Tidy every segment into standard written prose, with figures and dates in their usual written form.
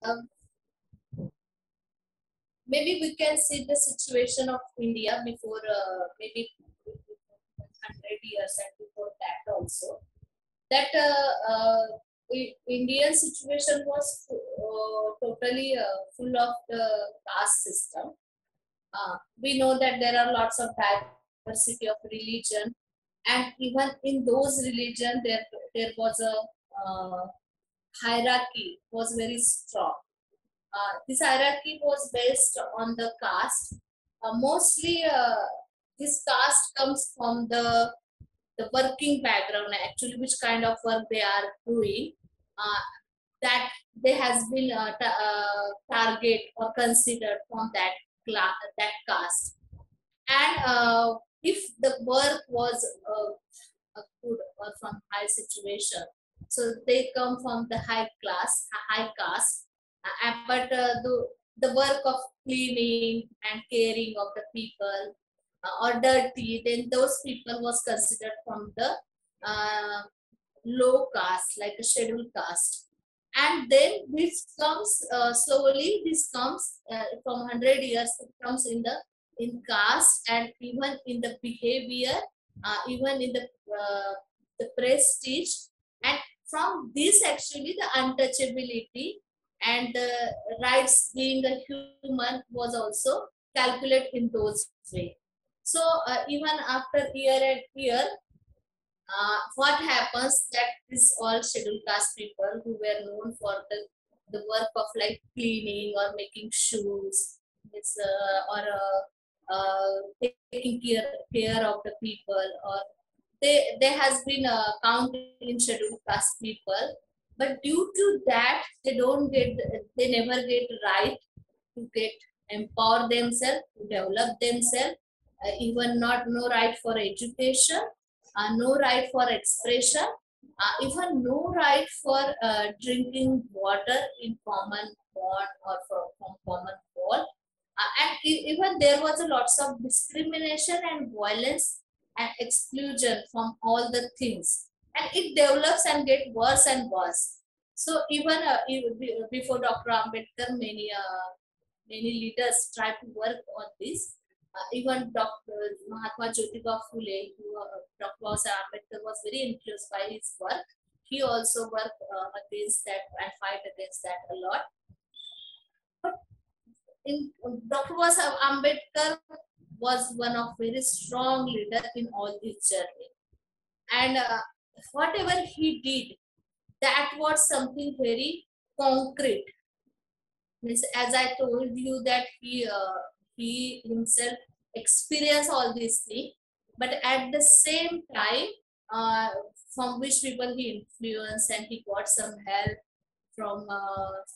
um, maybe we can see the situation of India before maybe 100 years and before that also. That Indian situation was totally full of the caste system. We know that there are lots of diversity of religion, and even in those religion, there was a hierarchy was very strong. This hierarchy was based on the caste. Mostly, this caste comes from the working background, actually, which kind of work they are doing. Uh, that they has been target or considered from that class, that caste. And if the work was a good or from high situation, so they come from the high class, high caste. But the work of cleaning and caring of the people or dirty, then those people was considered from the uh, low caste, like a scheduled caste. And then this comes slowly, this comes from 100 years, it comes in caste and even in the behavior, even in the prestige. And from this, actually, the untouchability and the rights being a human was also calculated in those way. So even after year and year, what happens that this all scheduled caste people who were known for the work of like cleaning or making shoes, this, or taking care of the people, or there has been a count in scheduled caste people, but due to that they never get right to get empower themselves, to develop themselves, even not no right for education, no right for expression, even no right for drinking water in common pond or from common wall. And even there was a lots of discrimination and violence and exclusion from all the things, and it develops and get worse and worse. So even before Dr. Ambedkar, many leaders try to work on this. Even Dr. Mahatma Jyotiba Phule, who Dr. Ambedkar was very influenced by his work. He also worked against that and fight against that a lot. But in Dr. Ambedkar was one of very strong leader in all this journey, and whatever he did, that was something very concrete. As I told you that he himself experienced all these things, but at the same time, uh, from which people he influenced, and he got some help from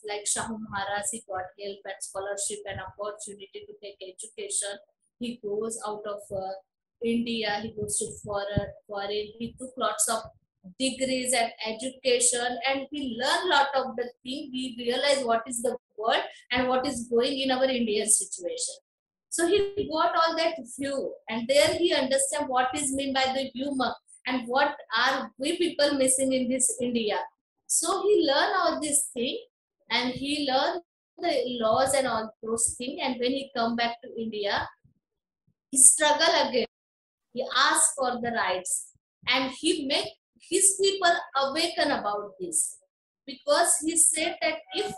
like Shahu Maharaj. He got help and scholarship and opportunity to take education. He goes out of India. He goes to foreign. He took lots of degrees and education, and we learn lot of the thing. We realize what is the world and what is going in our Indian situation. So he got all that view, and there he understand what is meant by the humor and what are we people missing in this India. So he learned all this thing, and he learned the laws and all those things. And when he come back to India, he struggle again. He asked for the rights, and he make his people awaken about this, because he said that if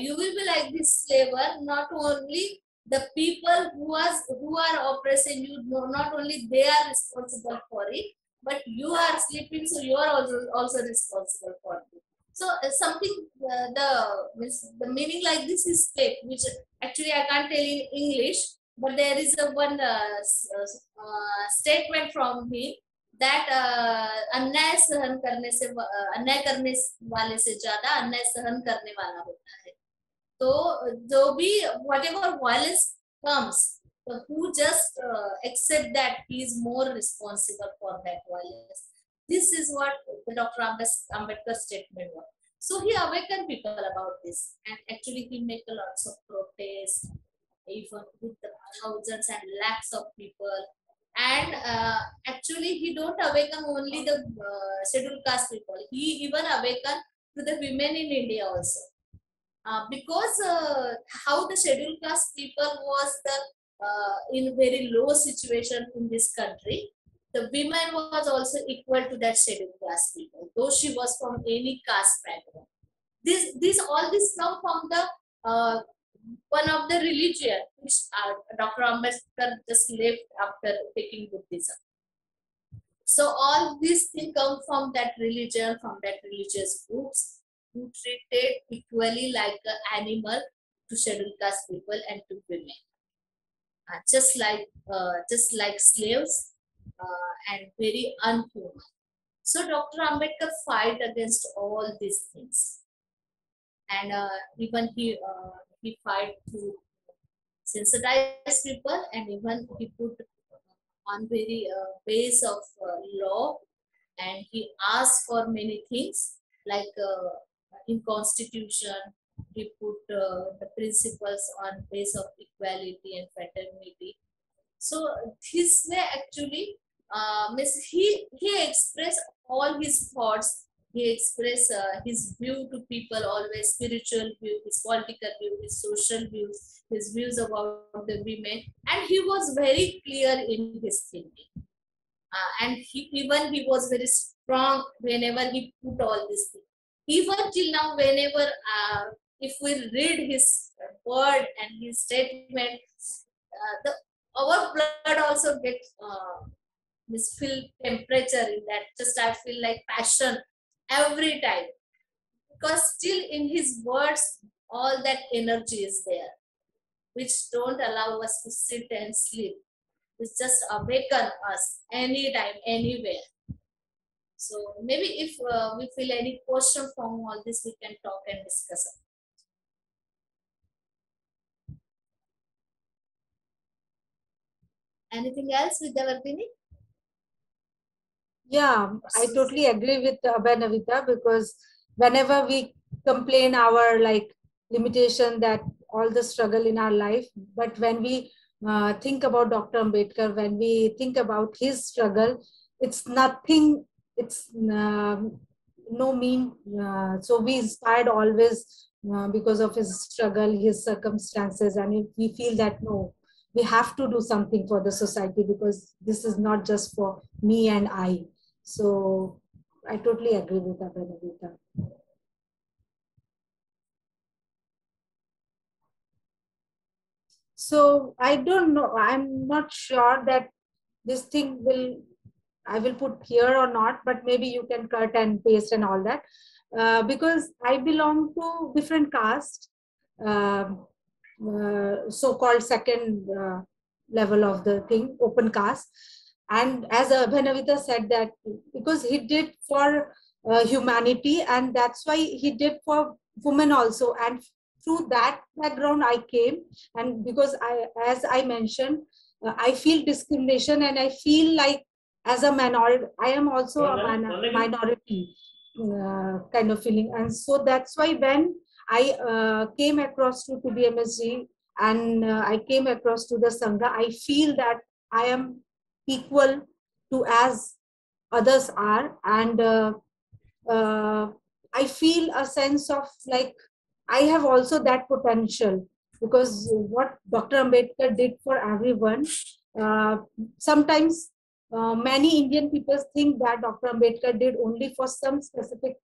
you will be like this slaver, not only the people who are oppressing you, not only they are responsible for it, but you are sleeping, so you are also responsible for it. So something the meaning like this is fake, which actually I can't tell in English, but there is a one statement from him that अन्याय सहन करने से अन्याय करने वाले से ज्यादा अन्याय सहन करने वाला होता है. तो जो भी whatever violence comes, who just accept that he is more responsible for that violence. This is what the Dr. Ambedkar statement was. So he awakened people about this, and actually he made a lots of protests, even with the thousands and lakhs of people. And actually he don't awaken only the scheduled caste people. He even awakened to the women in India also. because how the scheduled caste people was the in very low situation in this country, the women was also equal to that scheduled caste people, though she was from any caste background. This all this come from the uh, one of the religion which Dr. Ambedkar just left after taking Buddhism. So all these things come from that religion, from that religious groups who treated equally like an animal to scheduled caste people and to women, just like slaves and very unhuman. So Dr. Ambedkar fight against all these things, and even he fight to sensitize people, and even he put on very base of law, and he asked for many things like in constitution he put the principles on base of equality and fraternity. So his way actually means he expressed all his thoughts. He expressed his view to people, always spiritual view, his political view, his social views, his views about the women, and he was very clear in his thinking. And he was very strong whenever he put all these things. Even till now, whenever if we read his word and his statement, the our blood also gets this feel temperature in that. Just I feel like passion every time, because still in his words all that energy is there, which don't allow us to sit and sleep. It just awaken us anytime, anywhere. So maybe if we feel any question from all this, we can talk and discuss. Anything else with the Vardhini? Yeah, I totally agree with Abhinavita, because whenever we complain our like limitation, that all the struggle in our life, but when we think about Dr. Ambedkar, when we think about his struggle, it's nothing, it's no mean. So we inspired always because of his struggle, his circumstances, and we feel that no, we have to do something for the society, because this is not just for me and I. So I totally agree with Abhinavita. So I don't know. I'm not sure that this thing I will put here or not, but maybe you can cut and paste and all that. Because I belong to different caste, so-called second level of the thing, open caste. And as Abhinavita said, that because he did for humanity, and that's why he did for women also. And through that background I came, and because as I mentioned, I feel discrimination, and I feel like as a minority, I am also a minority kind of feeling. And so that's why when I came across to BMSG, and I came across to the Sangha, I feel that I am equal to as others are. And uh, I feel a sense of like I have also that potential, because what Dr. Ambedkar did for everyone, uh, sometimes many Indian people think that Dr. Ambedkar did only for some specific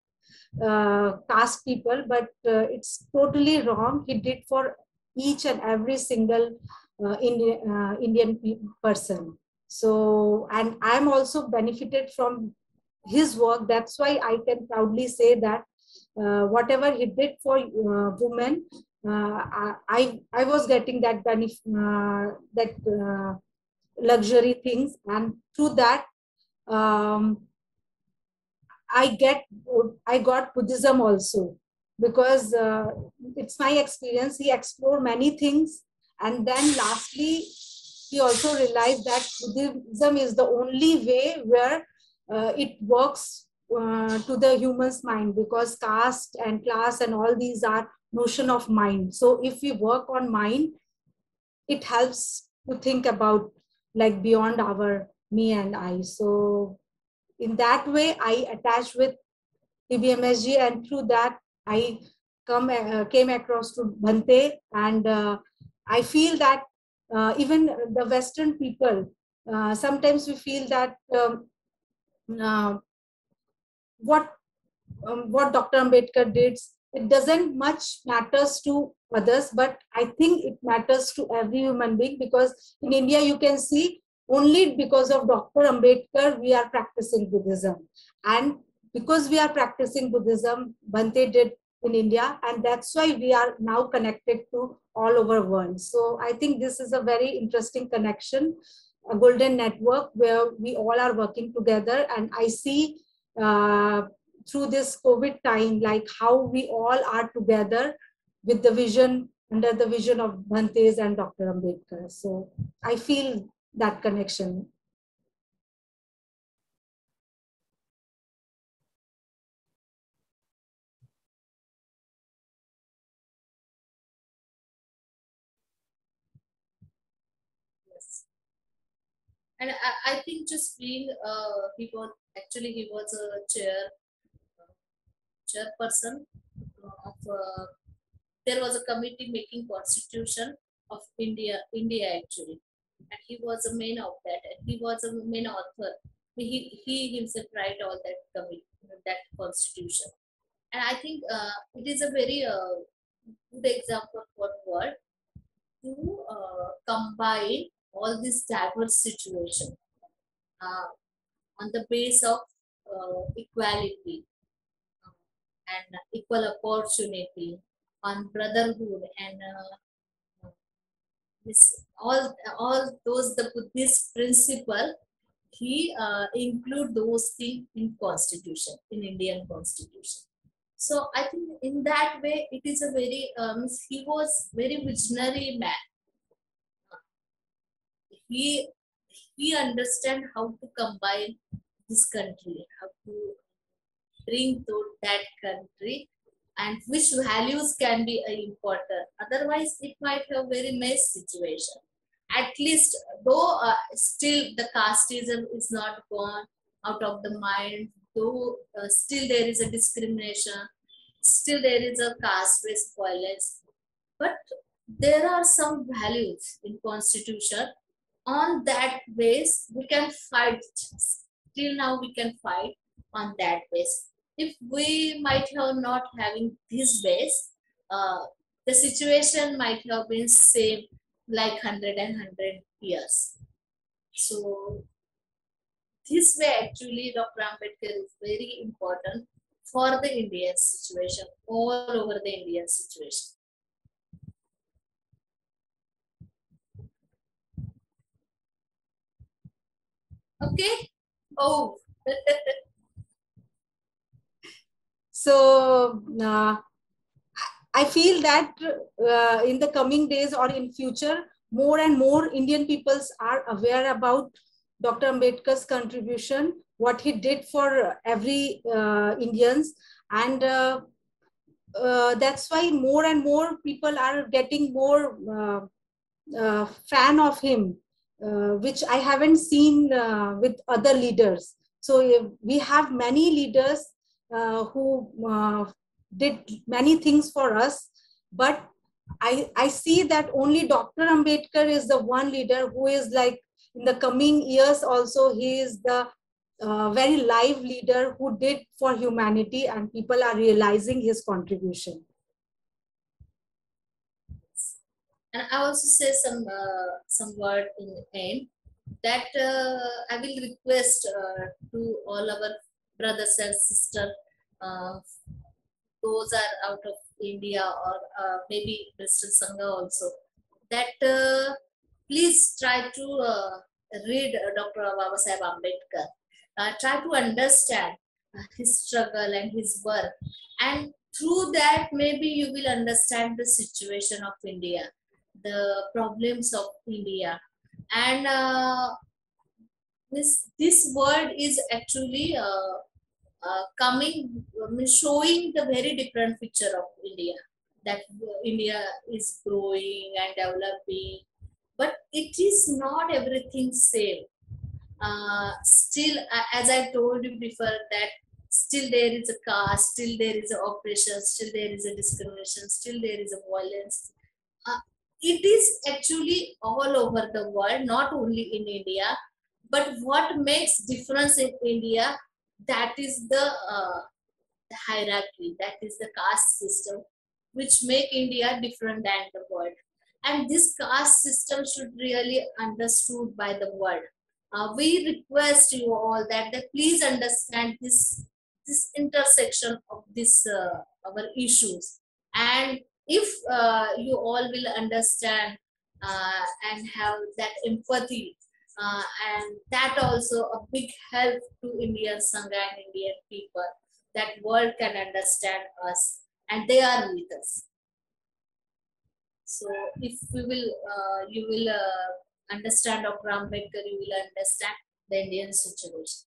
caste people, but it's totally wrong. He did for each and every single Indian person. So, and I'm also benefited from his work. That's why I can proudly say that whatever he did for women, I was getting that benefit, that luxury things, and through that um, I got Buddhism also, because it's my experience. He explored many things, and then lastly, he also realized that Buddhism is the only way where it works to the human's mind, because caste and class and all these are notion of mind. So if we work on mind, it helps to think about like beyond our me and I. So in that way, I attach with TBMSG, and through that, I came across to Bhante, and I feel that even the Western people, sometimes we feel that uh, what what Dr. Ambedkar did, it doesn't much matters to others, but I think it matters to every human being, because in India you can see only because of Dr. Ambedkar we are practicing Buddhism, and because we are practicing Buddhism, Bhante did in India, and that's why we are now connected to all over world. So I think this is a very interesting connection, a golden network where we all are working together, and I see uh, through this COVID time, like how we all are together with the vision, under the vision of Bhantes and Dr. Ambedkar. So I feel that connection. Yes. And I think just being he was a chairperson of there was a committee making constitution of India actually, and he was a main of that, and he was a main author. He himself write all that that constitution, and I think it is a very good example for world to combine all this diverse situation uh, on the base of equality and equal opportunity, on brotherhood, and this all those the Buddhist principle. He include those things in constitution, in Indian constitution. So I think in that way it is a very he was very visionary man. He he understand how to combine this country, how to bring to that country, and which values can be important. Otherwise it might have very mess situation. At least though still the casteism is not gone out of the mind, though still there is a discrimination, still there is a caste based violence, but there are some values in constitution. On that base we can fight. Till now we can fight on that base. If we might have not having this base, the situation might have been same like 100 years. So this way actually Dr. Ambedkar is very important for the Indian situation, all over the Indian situation. Okay. Oh. So I feel that in the coming days or in future, more and more Indian peoples are aware about Dr. Ambedkar's contribution, what he did for every Indians, and that's why more and more people are getting more fan of him, which I haven't seen with other leaders. So we have many leaders who did many things for us, but I see that only Dr. Ambedkar is the one leader who is like, in the coming years also, he is the very live leader who did for humanity, and people are realizing his contribution. And I also say some word in the end that I will request to all our brothers and sisters, uh, those are out of India or maybe Bristol Sangha also, that please try to read Dr. Babasaheb Ambedkar. Try to understand his struggle and his work, and through that maybe you will understand the situation of India, the problems of India, and this word is actually coming, showing the very different picture of India, that India is growing and developing, but it is not everything same. Still, as I told you before, that still there is a caste, still there is a oppression, still there is a discrimination, still there is a violence. uh, it is actually all over the world, not only in India. But what makes difference in India, that is the hierarchy, that is the caste system, which make India different than the world. And this caste system should really understood by the world. We request you all that please understand this intersection of this our issues. And if you all will understand and have that empathy, and that also a big help to Indian Sangha and Indian people, that world can understand us and they are with us. So if we will, you will understand Dr. Ambedkar, you will understand the Indian situation.